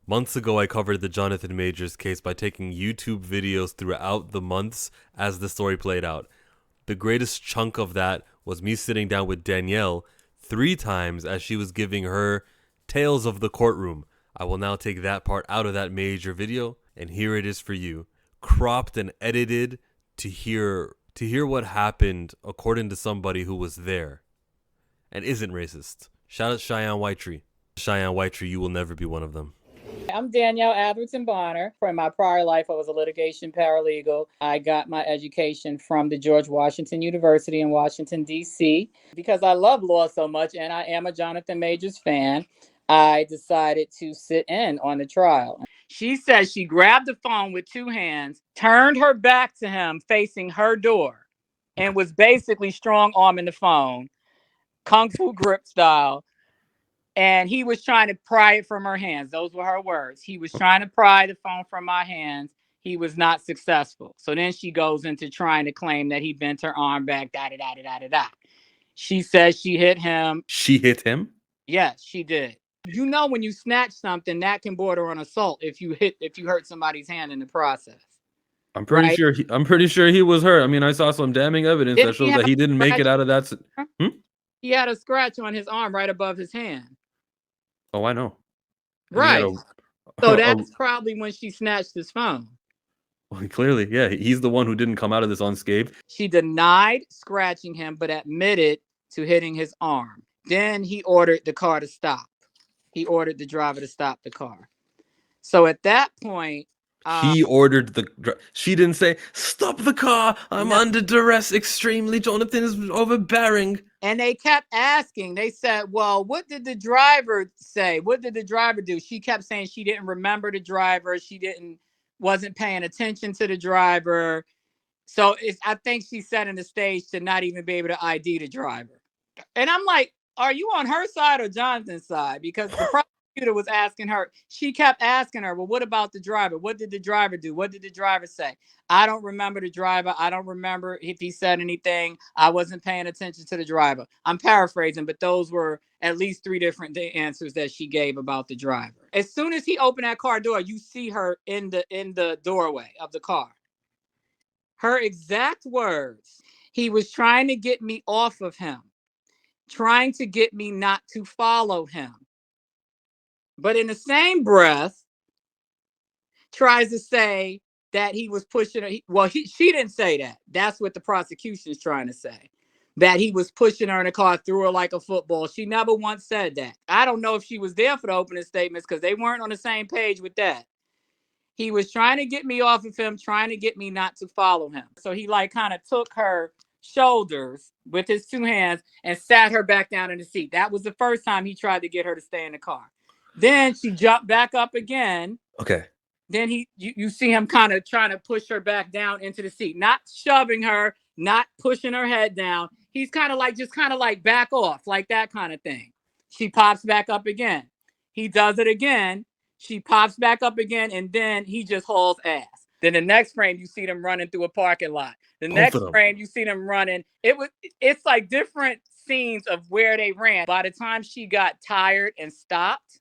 Months ago, I covered the Jonathan Majors case by taking YouTube videos throughout the months as the story played out. The greatest chunk of that was me sitting down with Danielle 3 times as she was giving her tales of the courtroom. I will now take that part out of that major video, and here it is for you, cropped and edited to hear what happened according to somebody who was there and isn't racist. Shout out Cheyenne Whitetree. Cheyenne Whitetree, you will never be one of them. I'm Danielle Atherton Bonner. From my prior life, I was a litigation paralegal. I got my education from the George Washington University in Washington, D.C. Because I love law so much and I am a Jonathan Majors fan, I decided to sit in on the trial. She says she grabbed the phone with 2 hands, turned her back to him facing her door, and was basically strong arming the phone, Kung Fu grip style. And he was trying to pry it from her hands. Those were her words. He was trying to pry the phone from my hands. He was not successful. So then she goes into trying to claim that he bent her arm back, da da da da da da. She says she hit him. She hit him? Yes, she did. You know, when you snatch something, that can border on assault if you hurt somebody's hand in the process. I'm pretty Right? sure. I'm pretty sure he was hurt. I mean, I saw some damning evidence that Didn't he shows have that he didn't a make it scratch? out of that. Hmm? He had a scratch on his arm right above his hand. Oh, I know. And he had Right. a, So a that's probably when she snatched his phone. well, clearly, yeah, he's the one who didn't come out of this unscathed. She denied scratching him, but admitted to hitting his arm. Then he ordered the car to stop. He ordered the driver to stop the car. So at that point, He ordered the. She didn't say, "Stop the car! I'm no, under duress. Extremely, Jonathan is overbearing." and they kept asking. They said, "Well, what did the driver say? What did the driver do?" She kept saying she didn't remember the driver. She wasn't paying attention to the driver. So I think she's setting the stage to not even be able to ID the driver. And I'm like, are you on her side or Jonathan's side? Because the prosecutor was asking her, she kept asking her, well, what about the driver? What did the driver do? What did the driver say? I don't remember the driver. I don't remember if he said anything. I wasn't paying attention to the driver. I'm paraphrasing, but those were at least 3 different answers that she gave about the driver. As soon as he opened that car door, you see her in the doorway of the car. Her exact words, he was trying to get me off of him, trying to get me not to follow him. But in the same breath, tries to say that he was pushing her. She didn't say that. That's what the prosecution is trying to say. That he was pushing her in the car, threw her like a football. She never once said that. I don't know if she was there for the opening statements because they weren't on the same page with that. He was trying to get me off of him, trying to get me not to follow him. So he like kind of took her shoulders with his 2 hands and sat her back down in the seat. That was the first time he tried to get her to stay in the car. Then she jumped back up again. Okay. Then you see him kind of trying to push her back down into the seat, not shoving her, not pushing her head down. He's kind of like back off, like that kind of thing. She pops back up again. He does it again. She pops back up again, and then he just hauls ass. Then the next frame, you see them running through a parking lot. The Both next of them. frame, you see them running. It's like different scenes of where they ran. By the time she got tired and stopped,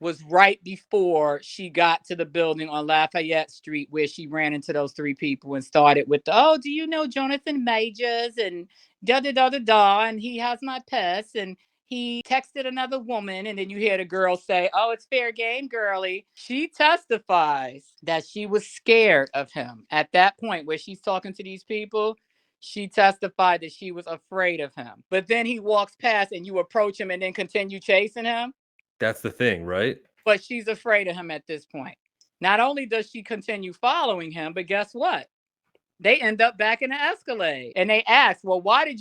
was right before she got to the building on Lafayette Street where she ran into those 3 people and started with oh, do you know Jonathan Majors and da da da da da, and he has my purse and he texted another woman, and then you hear the girl say, oh, it's fair game, girly. She testifies that she was scared of him at that point where she's talking to these people. She testified that she was afraid of him. But then he walks past and you approach him and then continue chasing him. That's the thing, right? But she's afraid of him at this point. Not only does she continue following him, but guess what? They end up back in the Escalade. And they ask, well, why didn't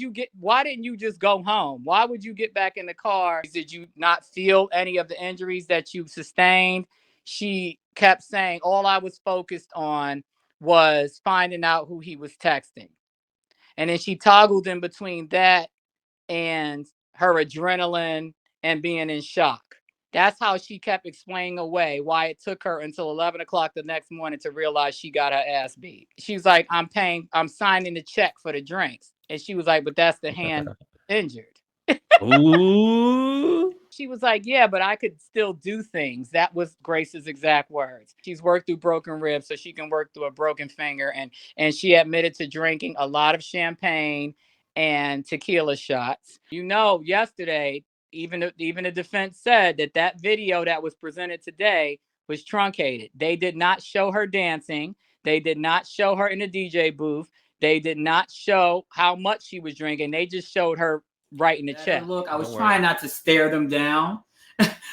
you just go home? Why would you get back in the car? Did you not feel any of the injuries that you sustained? She kept saying, all I was focused on was finding out who he was texting. And then she toggled in between that and her adrenaline and being in shock. That's how she kept explaining away why it took her until 11 o'clock the next morning to realize she got her ass beat. She was like, I'm signing the check for the drinks. And she was like, but that's the hand injured. Ooh. She was like, yeah, but I could still do things. That was Grace's exact words. She's worked through broken ribs, so she can work through a broken finger. And she admitted to drinking a lot of champagne and tequila shots. Yesterday, even the defense said that video that was presented today was truncated. They did not show her dancing. They did not show her in the DJ booth. They did not show how much she was drinking. They just showed her writing the check. Look, I was trying not to stare them down,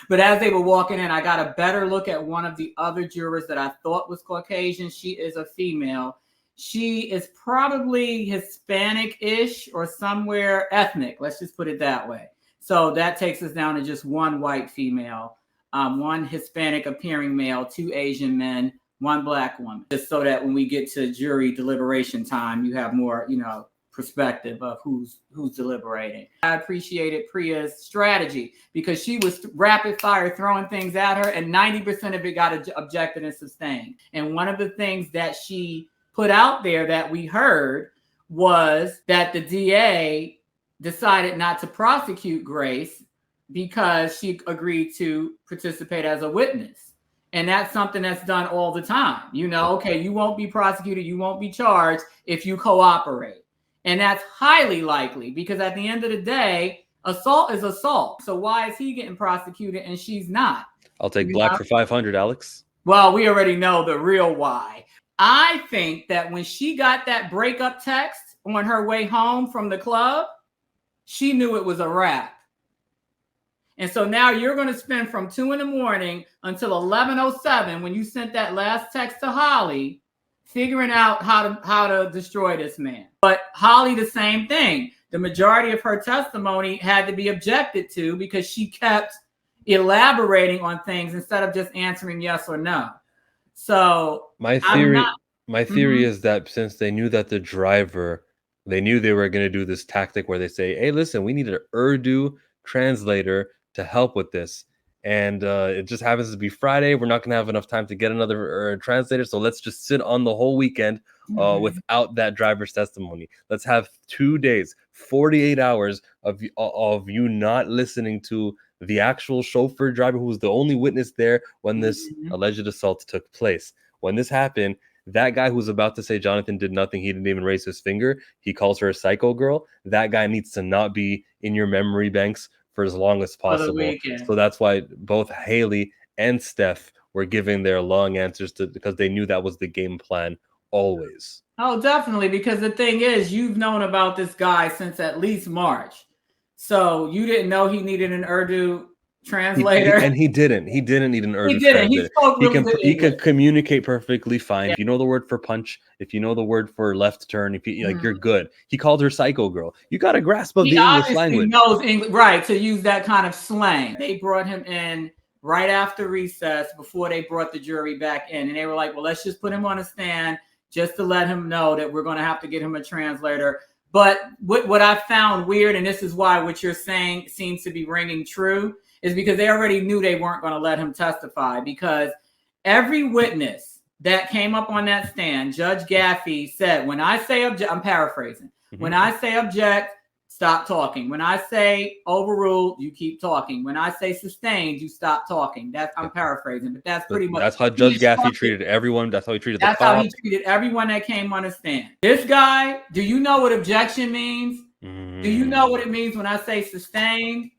but as they were walking in, I got a better look at one of the other jurors that I thought was Caucasian. She is a female. She is probably Hispanic-ish or somewhere ethnic. Let's just put it that way. So that takes us down to just one white female, one Hispanic appearing male, 2 Asian men, 1 black woman. Just so that when we get to jury deliberation time, you have more, perspective of who's deliberating. I appreciated Priya's strategy because she was rapid fire throwing things at her, and 90% of it got objected and sustained. And one of the things that she put out there that we heard was that the DA decided not to prosecute Grace because she agreed to participate as a witness. And that's something that's done all the time. Okay, you won't be prosecuted, you won't be charged if you cooperate. And that's highly likely because at the end of the day, assault is assault. So why is he getting prosecuted and she's not? I'll take black for 500, Alex. Well, we already know the real why. I think that when she got that breakup text on her way home from the club, she knew it was a wrap. And so now you're going to spend from 2 a.m. until 11:07 when you sent that last text to Holly, figuring out how to destroy this man. But Holly, the same thing. The majority of her testimony had to be objected to because she kept elaborating on things instead of just answering yes or no. So my theory is that since they knew that the driver, they knew they were going to do this tactic where they say, hey, listen, we need an Urdu translator to help with this. And it just happens to be Friday. We're not going to have enough time to get another translator. So let's just sit on the whole weekend without that driver's testimony. Let's have 2 days, 48 hours of you not listening to the actual chauffeur driver who was the only witness there when this alleged assault took place. When this happened, that guy who's about to say Jonathan did nothing, he didn't even raise his finger, he calls her a psycho girl. That guy needs to not be in your memory banks for as long as possible. So that's why both Haley and Steph were giving their long answers because they knew that was the game plan always. Oh, definitely. Because the thing is, you've known about this guy since at least March. So you didn't know he needed an Urdu translator. And he didn't need an Urdu translator. He could communicate perfectly fine. Yeah. If you know the word for punch, if you know the word for left turn, if you you're good. He called her psycho girl. You got a grasp of the English language. He knows English, right, to use that kind of slang. They brought him in right after recess before they brought the jury back in. And they were like, well, let's just put him on a stand just to let him know that we're going to have to get him a translator. But what I found weird, and this is why what you're saying seems to be ringing true, is because they already knew they weren't going to let him testify, because every witness that came up on that stand, Judge Gaffey said, when I say object, I'm paraphrasing, when I say object, stop talking. When I say overruled, you keep talking. When I say sustained, you stop talking. I'm paraphrasing, but that's pretty much. That's how Judge Gaffey treated everyone. That's how he treated That's how he treated everyone that came on the stand. This guy, do you know what objection means? Do you know what it means when I say sustained?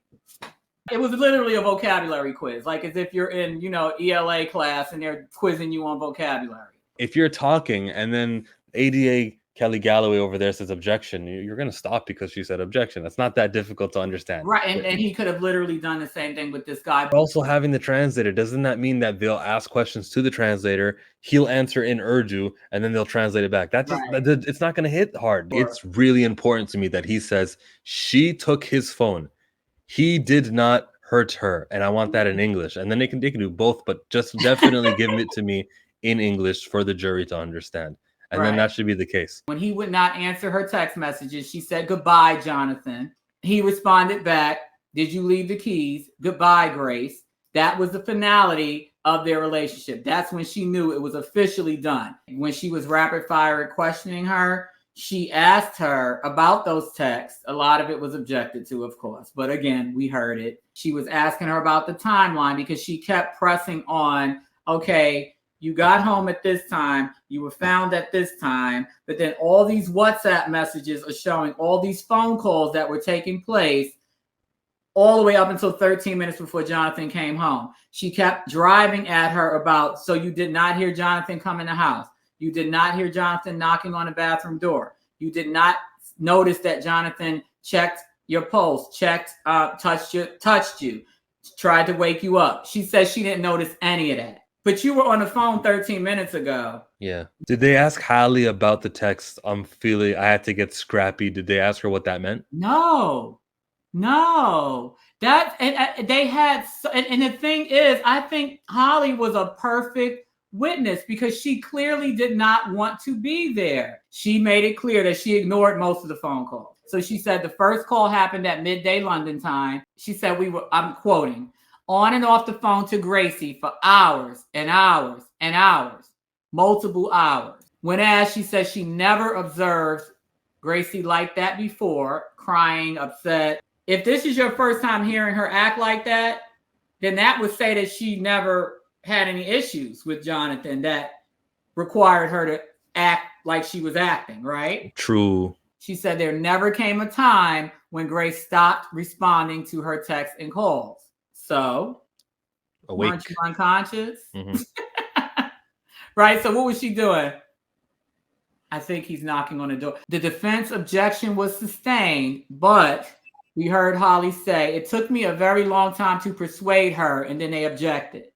It was literally a vocabulary quiz, like as if you're in, ELA class and they're quizzing you on vocabulary. If you're talking and then ADA Kelly Galloway over there says objection, you're going to stop because she said objection. That's not that difficult to understand. Right, and he could have literally done the same thing with this guy. Also having the translator, doesn't that mean that they'll ask questions to the translator, he'll answer in Urdu, and then they'll translate it back? It's not going to hit hard. Sure. It's really important to me that he says she took his phone. He did not hurt her, and I want that in English. And then they can do both, but just definitely give it to me in English for the jury to understand. And then that should be the case. When he would not answer her text messages, she said, "Goodbye, Jonathan." He responded back, "Did you leave the keys? Goodbye, Grace." That was the finality of their relationship. That's when she knew it was officially done. When she was rapid fire questioning her, She asked her about those texts. A lot of it was objected to, of course. But again, we heard it. She was asking her about the timeline because she kept pressing on, okay, you got home at this time, you were found at this time, but then all these WhatsApp messages are showing all these phone calls that were taking place all the way up until 13 minutes before Jonathan came home. She kept driving at her about, so you did not hear Jonathan come in the house. You did not hear Jonathan knocking on the bathroom door. You did not notice that Jonathan checked your pulse, touched you, tried to wake you up. She says she didn't notice any of that. But you were on the phone 13 minutes ago. Yeah. Did they ask Hallie about the text? I'm feeling I had to get scrappy. Did they ask her what that meant? No. That and they had, and the thing is, I think Holly was a perfect witness because she clearly did not want to be there. She made it clear that she ignored most of the phone calls. So she said the first call happened at midday London time. She said I'm quoting, on and off the phone to Gracie for hours and hours and hours, multiple hours. When asked, she said she never observed Gracie like that before, crying, upset. If this is your first time hearing her act like that, then that would say that she never had any issues with Jonathan that required her to act like she was acting, right? True. She said there never came a time when Grace stopped responding to her texts and calls. So, weren't you unconscious? Mm-hmm. Right? So what was she doing? I think he's knocking on the door. The defense objection was sustained, but we heard Holly say, it took me a very long time to persuade her, and then they objected.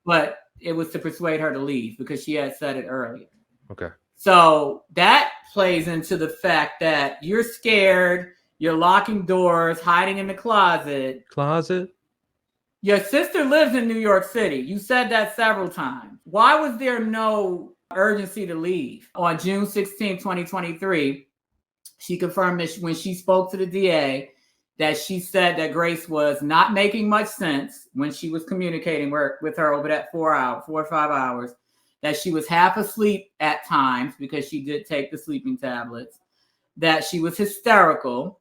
But it was to persuade her to leave because she had said it earlier. Okay. So that plays into the fact that you're scared, you're locking doors, hiding in the closet. Your sister lives in New York City. You said that several times. Why was there no urgency to leave? On June 16, 2023, she confirmed that when she spoke to the DA, that she said that Grace was not making much sense when she was communicating with her over that 4 or 5 hours, that she was half asleep at times because she did take the sleeping tablets, that she was hysterical,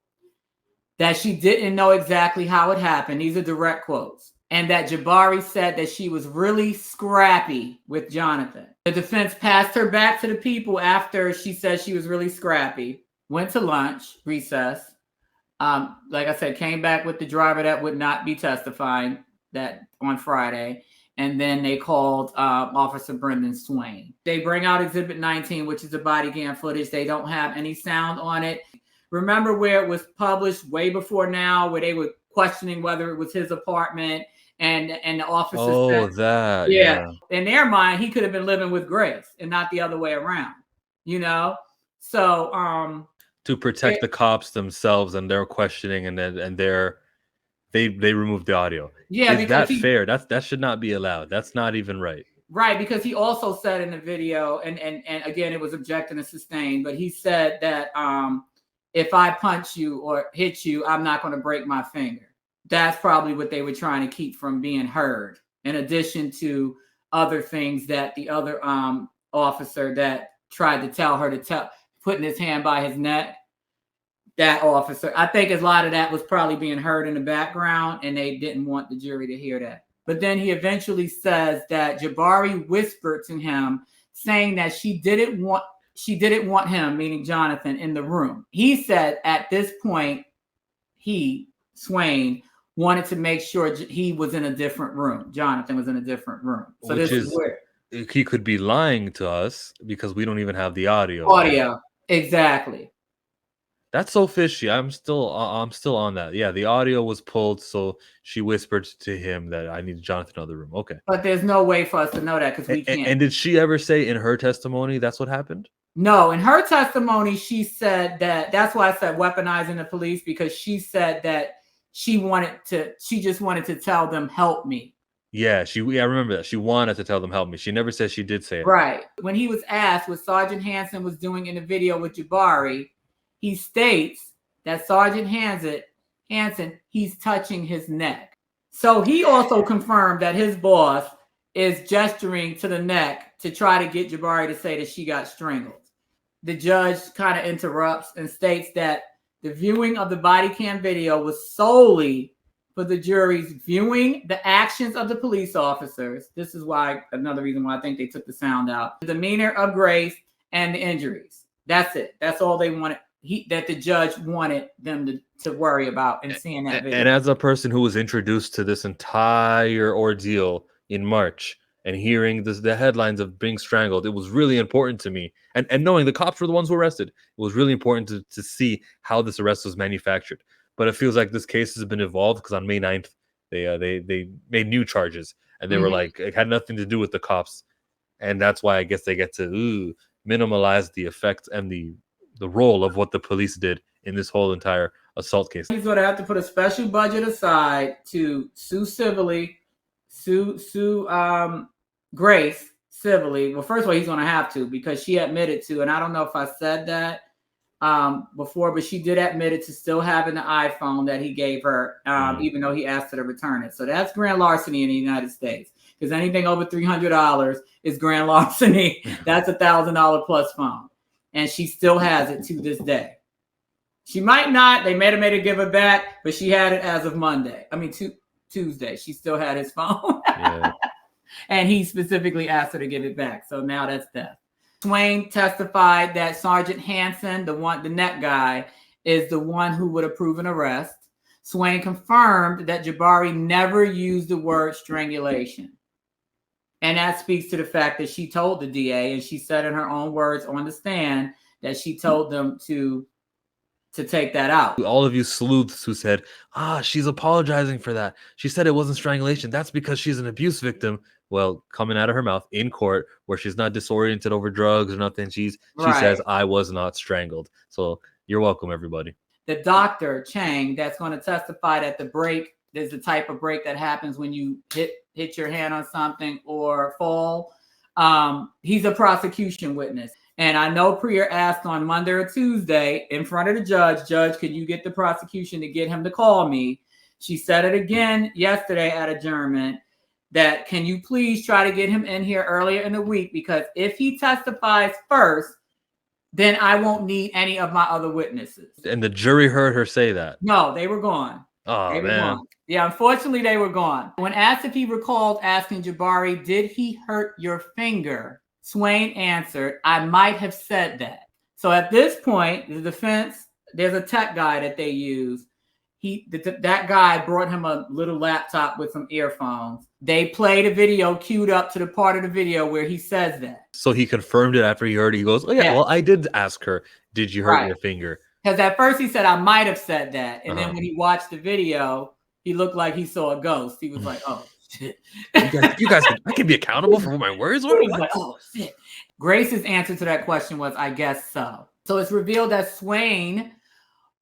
that she didn't know exactly how it happened. These are direct quotes. And that Jabari said that she was really scrappy with Jonathan. The defense passed her back to the people after she said she was really scrappy, went to lunch, recess. Like I said, came back with the driver that would not be testifying that on Friday. And then they called Officer Brendan Swain. They bring out Exhibit 19, which is the body cam footage. They don't have any sound on it. Remember where it was published way before now, where they were questioning whether it was his apartment, and the officer said, that. Yeah. In their mind, he could have been living with Grace and not the other way around, you know? So, to protect the cops themselves and their questioning, and they removed the audio. Yeah, is that fair? That should not be allowed. That's not even right. Right, because he also said in the video, and again, it was objected and sustained, but he said that if I punch you or hit you, I'm not going to break my finger. That's probably what they were trying to keep from being heard, in addition to other things that the other officer that tried to tell her to putting his hand by his neck. That officer, I think a lot of that was probably being heard in the background, and they didn't want the jury to hear that. But then he eventually says that Jabari whispered to him, saying that she didn't want him, meaning Jonathan, in the room. He said at this point, Swain, wanted to make sure he was in a different room. Jonathan was in a different room. So Which this is where he could be lying to us because we don't even have the audio. Exactly. That's so fishy. I'm still on that. Yeah, the audio was pulled, so she whispered to him that I need Jonathan in the other room. Okay. But there's no way for us to know that because we can't. And did she ever say in her testimony that's what happened? No, in her testimony, she said that's why I said weaponizing the police, because she said that she just wanted to tell them, help me. Yeah, I remember that. She wanted to tell them, help me. She never said she did say it. Right. When he was asked what Sergeant Hansen was doing in the video with Jabari, he states that Sergeant Hansen, he's touching his neck. So he also confirmed that his boss is gesturing to the neck to try to get Jabari to say that she got strangled. the judge kind of interrupts and states that the viewing of the body cam video was solely for the jury's viewing the actions of the police officers. This is why, another reason why I think they took the sound out. The demeanor of Grace and the injuries. That's it. That's all they wanted. That the judge wanted them to worry about and seeing that video. And as a person who was introduced to this entire ordeal in March and hearing the headlines of being strangled, it was really important to me. And knowing the cops were the ones who arrested, it was really important to see how this arrest was manufactured. But it feels like this case has been evolved because on May 9th, they made new charges. And they were like, it had nothing to do with the cops. And that's why I guess they get to minimize the effect and the role of what the police did in this whole entire assault case. He's going to have to put a special budget aside to sue civilly, sue Grace civilly. Well, first of all, he's going to have to because she admitted to, and I don't know if I said that before, but she did admit it to still having the iPhone that he gave her, even though he asked her to return it. So that's grand larceny in the United States because anything over $300 is grand larceny. That's $1,000 plus phone. And she still has it to this day. She might not. They may have made her give it back, but she had it as of Monday. I mean, Tuesday. She still had his phone. Yeah. And he specifically asked her to give it back. So now that's death. Swain testified that Sergeant Hansen, the net guy, is the one who would approve an arrest. Swain confirmed that Jabari never used the word strangulation. And that speaks to the fact that she told the DA, and she said in her own words on the stand that she told them to take that out. All of you sleuths who said, she's apologizing for that. She said it wasn't strangulation. That's because she's an abuse victim. Well, coming out of her mouth in court where she's not disoriented over drugs or nothing. She says, I was not strangled. So you're welcome, everybody. The doctor, Chang, that's going to testify that the break, there's the type of break that happens when you hit your hand on something or fall. He's a prosecution witness. And I know Priya asked on Monday or Tuesday in front of the judge, could you get the prosecution to get him to call me? She said it again yesterday at adjournment that can you please try to get him in here earlier in the week? Because if he testifies first, then I won't need any of my other witnesses. And the jury heard her say that. No, they were gone. Oh, man. Yeah, unfortunately, they were gone. When asked if he recalled asking Jabari, did he hurt your finger? Swain answered, I might have said that. So at this point, the defense, there's a tech guy that they use. That guy brought him a little laptop with some earphones. They played a video queued up to the part of the video where he says that. So he confirmed it after he heard it. He goes, well, I did ask her, did you hurt your finger? Because at first he said, I might have said that. And then when he watched the video, he looked like he saw a ghost. He was like, oh, shit. You guys, I can be accountable for what my words were? He was like, oh, shit. Grace's answer to that question was, I guess so. So it's revealed that Swain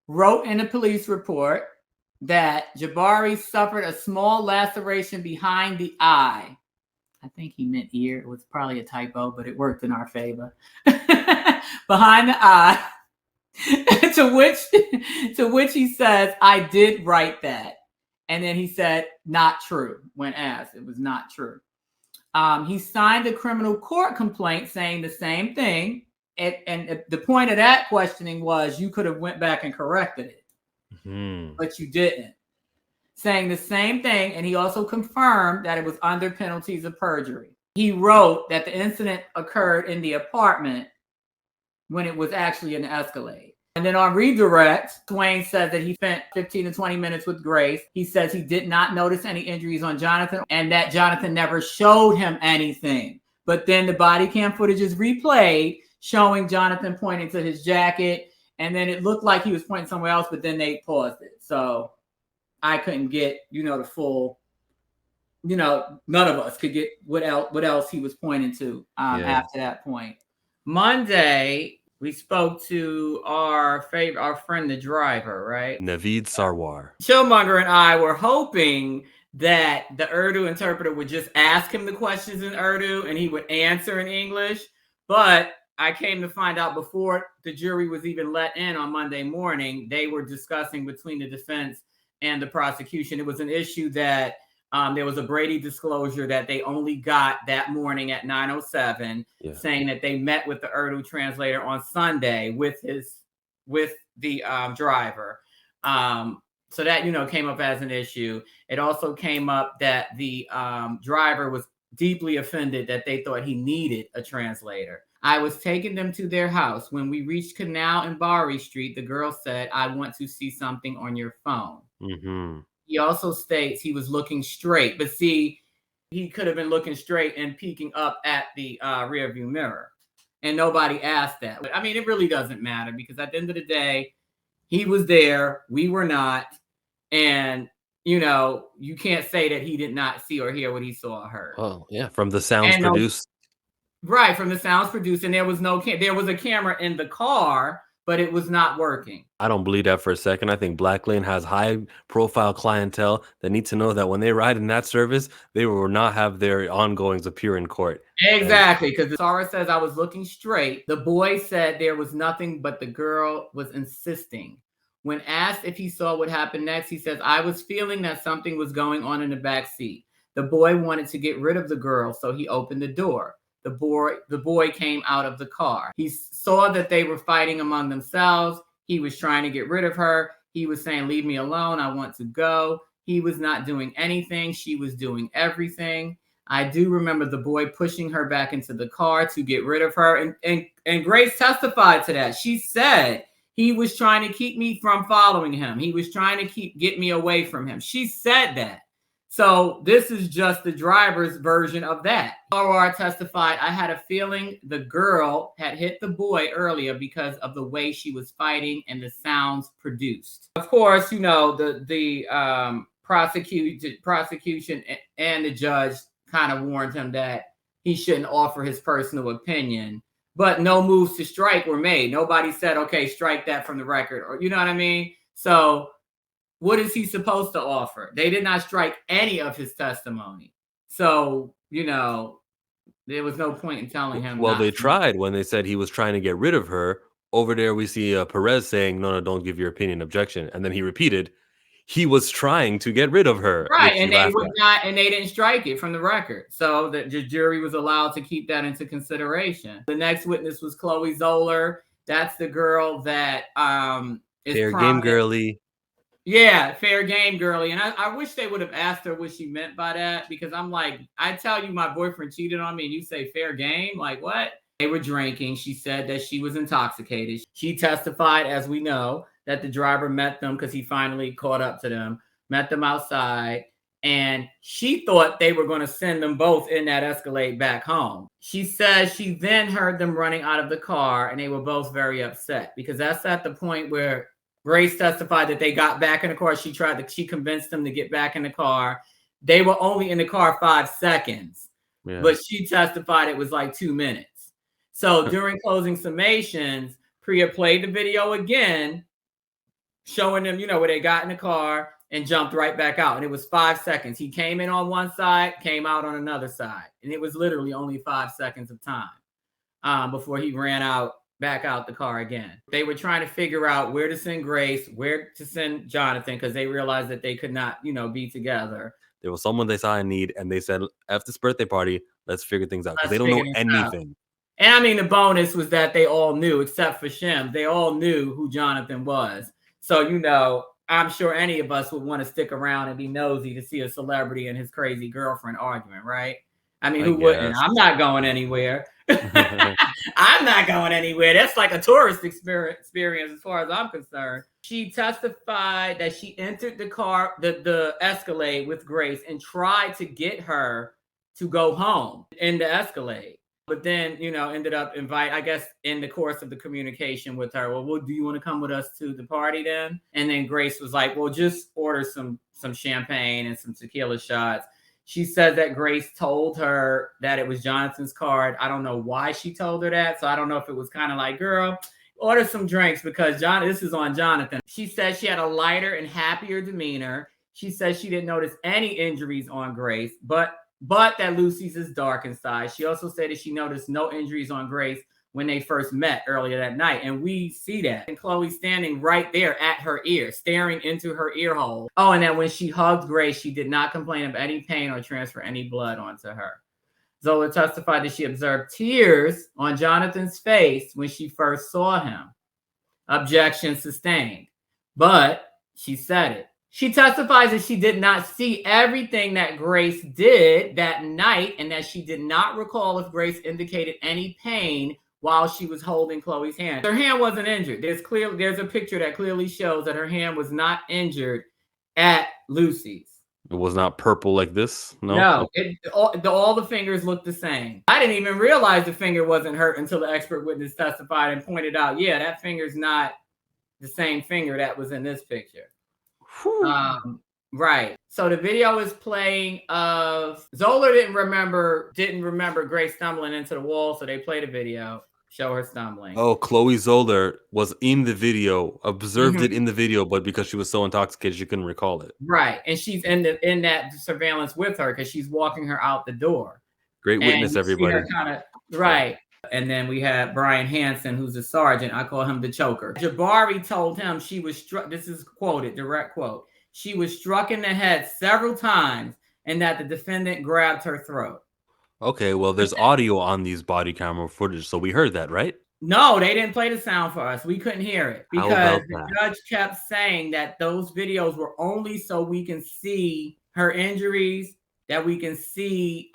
wrote in a police report that Jabari suffered a small laceration behind the eye. I think he meant ear. It was probably a typo, but it worked in our favor. Behind the eye. to which he says, I did write that. And then he said, not true. When asked, it was not true. He signed a criminal court complaint saying the same thing. And the point of that questioning was you could have went back and corrected it. But you didn't. Saying the same thing. And he also confirmed that it was under penalties of perjury. He wrote that the incident occurred in the apartment when it was actually in the Escalade. And then on redirect, Swain said that he spent 15 to 20 minutes with Grace. He says he did not notice any injuries on Jonathan and that Jonathan never showed him anything. But then the body cam footage is replayed showing Jonathan pointing to his jacket. And then it looked like he was pointing somewhere else, but then they paused it. So I couldn't get, the full, none of us could get what else he was pointing to after that point. Monday, we spoke to our friend, the driver, right? Naveed Sarwar. Chillmonger and I were hoping that the Urdu interpreter would just ask him the questions in Urdu and he would answer in English. But I came to find out before the jury was even let in on Monday morning, they were discussing between the defense and the prosecution. It was an issue that There was a Brady disclosure that they only got that morning at 9:07, saying that they met with the Urdu translator on Sunday with the driver. So that, came up as an issue. It also came up that the driver was deeply offended that they thought he needed a translator. I was taking them to their house. When we reached Canal and Bari Street, the girl said, "I want to see something on your phone." Mm-hmm. He also states he was looking straight, but see, he could have been looking straight and peeking up at the rearview mirror, and nobody asked that. But, I mean, it really doesn't matter, because at the end of the day, he was there, we were not, and you can't say that he did not see or hear what he saw or heard. Well, yeah, from the sounds produced. Right, from the sounds produced, and there was there was a camera in the car, but it was not working. I don't believe that for a second. I think Black Lane has high-profile clientele that need to know that when they ride in that service, they will not have their ongoings appear in court. Exactly, because Sarah says, "I was looking straight." The boy said there was nothing, but the girl was insisting. When asked if he saw what happened next, he says, "I was feeling that something was going on in the back seat. The boy wanted to get rid of the girl, so he opened the door. The boy came out of the car. He saw that they were fighting among themselves. He was trying to get rid of her. He was saying, 'Leave me alone. I want to go.' He was not doing anything. She was doing everything. I do remember the boy pushing her back into the car to get rid of her." And Grace testified to that. She said, "He was trying to keep me from following him. He was trying to get me away from him." She said that. So this is just the driver's version of that. RR testified, "I had a feeling the girl had hit the boy earlier because of the way she was fighting and the sounds produced." Of course, the prosecution and the judge kind of warned him that he shouldn't offer his personal opinion, but no moves to strike were made. Nobody said, "Okay, strike that from the record," or you know what I mean? So what is he supposed to offer? They did not strike any of his testimony. So, there was no point in telling him. Well, they tried when they said he was trying to get rid of her. Over there, we see Perez saying, no, don't give your opinion, objection. And then he repeated, he was trying to get rid of her. Right, and they would not, and they didn't strike it from the record. So the jury was allowed to keep that into consideration. The next witness was Chloe Zoller. That's the girl that is fair game girly. Yeah, fair game girly. And I wish they would have asked her what she meant by that, because I'm like, I tell you my boyfriend cheated on me and you say fair game? Like, what? They were drinking. She said that she was intoxicated. She testified, as we know, that the driver met them, because he finally caught up to them, met them outside, and she thought they were going to send them both in that Escalade back home. She says she then heard them running out of the car, and they were both very upset, because that's at the point where Grace testified that they got back in the car. She convinced them to get back in the car. They were only in the car 5 seconds, but she testified it was like 2 minutes. So during closing summations, Priya played the video again, showing them, where they got in the car and jumped right back out. And it was 5 seconds. He came in on one side, came out on another side. And it was literally only 5 seconds of time before he ran back out the car again. They were trying to figure out where to send Grace, where to send Jonathan, because they realized that they could not, be together. There was someone they saw in need, and they said, after this birthday party, let's figure things out, because they don't know anything. And I mean, the bonus was that they all knew, except for Shem, they all knew who Jonathan was. So, I'm sure any of us would want to stick around and be nosy to see a celebrity and his crazy girlfriend argument, right? I mean, who wouldn't? I'm not going anywhere. I'm not going anywhere. That's like a tourist experience as far as I'm concerned. She testified that she entered the car, the Escalade with Grace, and tried to get her to go home in the Escalade. But then, ended up I guess in the course of the communication with her, well, do you want to come with us to the party then? And then Grace was like, well, just order some champagne and some tequila shots. She said that Grace told her that it was Jonathan's card. I don't know why she told her that. So I don't know if it was kind of like, girl, order some drinks because this is on Jonathan. She said she had a lighter and happier demeanor. She said she didn't notice any injuries on Grace, but that Lucy's is dark inside. She also said that she noticed no injuries on Grace, when they first met earlier that night. And we see that. And Chloe's standing right there at her ear, staring into her ear hole. Oh, and that when she hugged Grace, she did not complain of any pain or transfer any blood onto her. Zola testified that she observed tears on Jonathan's face when she first saw him. Objection sustained. But she said it. She testifies that she did not see everything that Grace did that night and that she did not recall if Grace indicated any pain while she was holding Chloe's hand. Her hand wasn't injured. There's a picture that clearly shows that her hand was not injured at Lucy's. It was not purple like this? No, all the fingers look the same. I didn't even realize the finger wasn't hurt until the expert witness testified and pointed out, yeah, that finger's not the same finger that was in this picture. Right. So the video is playing of Zola didn't remember Grace stumbling into the wall, so they played a video, show her stumbling. Oh, Chloe Zola was in the video, observed it in the video, but because she was so intoxicated, she couldn't recall it. Right. And she's in that surveillance with her because she's walking her out the door. Great witness, everybody. Right. And then we have Brian Hansen, who's a sergeant. I call him the choker. Jabari told him she was struck. This is quoted, direct quote. She was struck in the head several times and that the defendant grabbed her throat. Okay, well, there's audio on these body camera footage, so we heard that, right? No, they didn't play the sound for us. We couldn't hear it because the judge kept saying that those videos were only so we can see her injuries, that we can see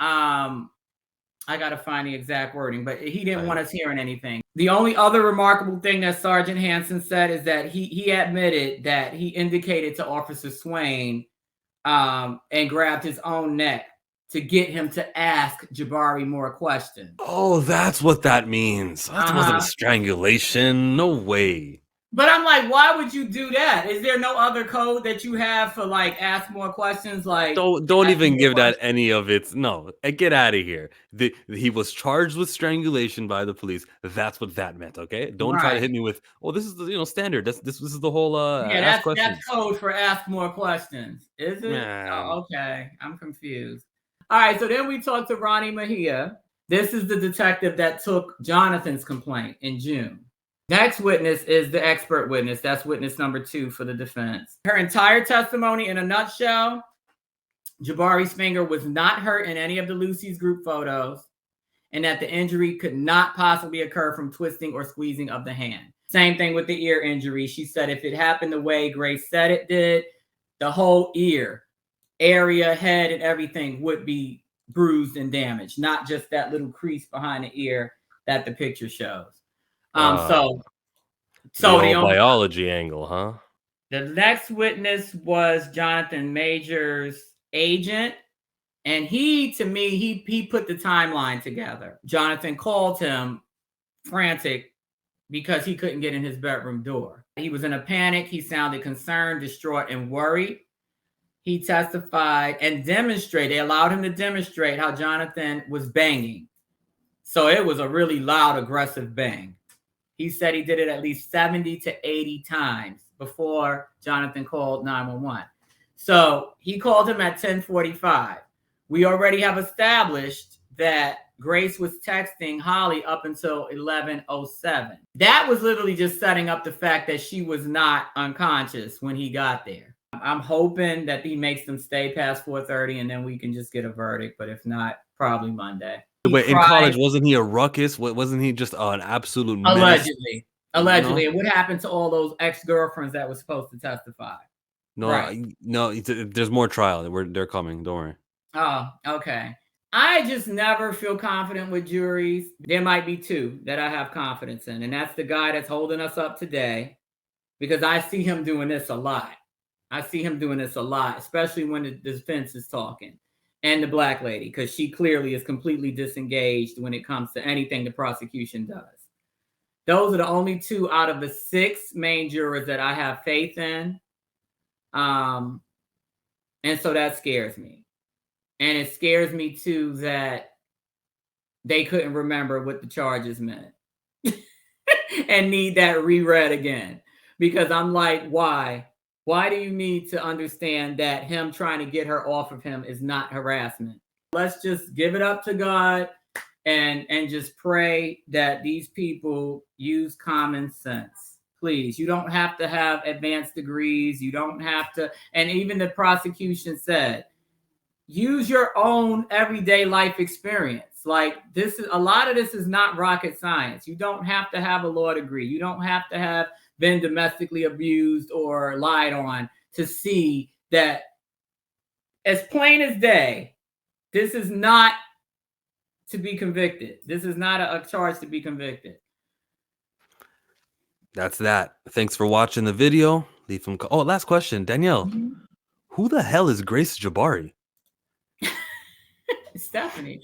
I got to find the exact wording, but he didn't want us hearing anything. The only other remarkable thing that Sergeant Hansen said is that he admitted that he indicated to Officer Swain and grabbed his own neck to get him to ask Jabari more questions. Oh, that's what that means. That wasn't a strangulation. No way. But I'm like, why would you do that? Is there no other code that you have for like ask more questions? Like, don't even give that any of its. No, get out of here. He was charged with strangulation by the police. That's what that meant. Okay, don't try to hit me with. Oh, this is the standard. This is the whole. Yeah, that's code for ask more questions. Is it? Oh, okay, I'm confused. All right, so then we talked to Ronnie Mejia. This is the detective that took Jonathan's complaint in June. Next witness is the expert witness. That's witness number 2 for the defense. Her entire testimony in a nutshell, Jabari's finger was not hurt in any of the Lucy's group photos, and that the injury could not possibly occur from twisting or squeezing of the hand. Same thing with the ear injury. She said if it happened the way Grace said it did, the whole ear area, head, and everything would be bruised and damaged, not just that little crease behind the ear that the picture shows. So the biology angle, huh? The next witness was Jonathan Major's agent, and he put the timeline together. Jonathan called him frantic because he couldn't get in his bedroom door. He was in a panic. He sounded concerned, distraught, and worried. He testified and demonstrated. They allowed him to demonstrate how Jonathan was banging. So it was a really loud, aggressive bang. He said he did it at least 70 to 80 times before Jonathan called 911. So he called him at 10:45. We already have established that Grace was texting Holly up until 11:07. That was literally just setting up the fact that she was not unconscious when he got there. I'm hoping that he makes them stay past 4:30 and then we can just get a verdict. But if not, probably Monday. Wait, in college, wasn't he a ruckus? Wasn't he just an absolute menace? Allegedly. And what happened to all those ex-girlfriends that were supposed to testify? No, there's more trial. They're coming. Don't worry. Oh, okay. I just never feel confident with juries. There might be 2 that I have confidence in, and that's the guy that's holding us up today, because I see him doing this a lot. Especially when the defense is talking. And the black lady, because she clearly is completely disengaged when it comes to anything the prosecution does. Those are the only 2 out of the 6 main jurors that I have faith in. And so that scares me. And it scares me, too, that they couldn't remember what the charges meant and need that reread again. Because I'm like, why? Why do you need to understand that him trying to get her off of him is not harassment? Let's just give it up to God and just pray that these people use common sense. Please, you don't have to have advanced degrees. You don't have to. And even the prosecution said, use your own everyday life experience. Like, this is a lot of this is not rocket science. You don't have to have a law degree. You don't have to have been domestically abused or lied on to see that, as plain as day, this is not to be convicted. This is not a charge to be convicted. That's that. Thanks for watching the video. Leave some. Oh, last question, Danielle. Who the hell is Grace Jabari? Stephanie.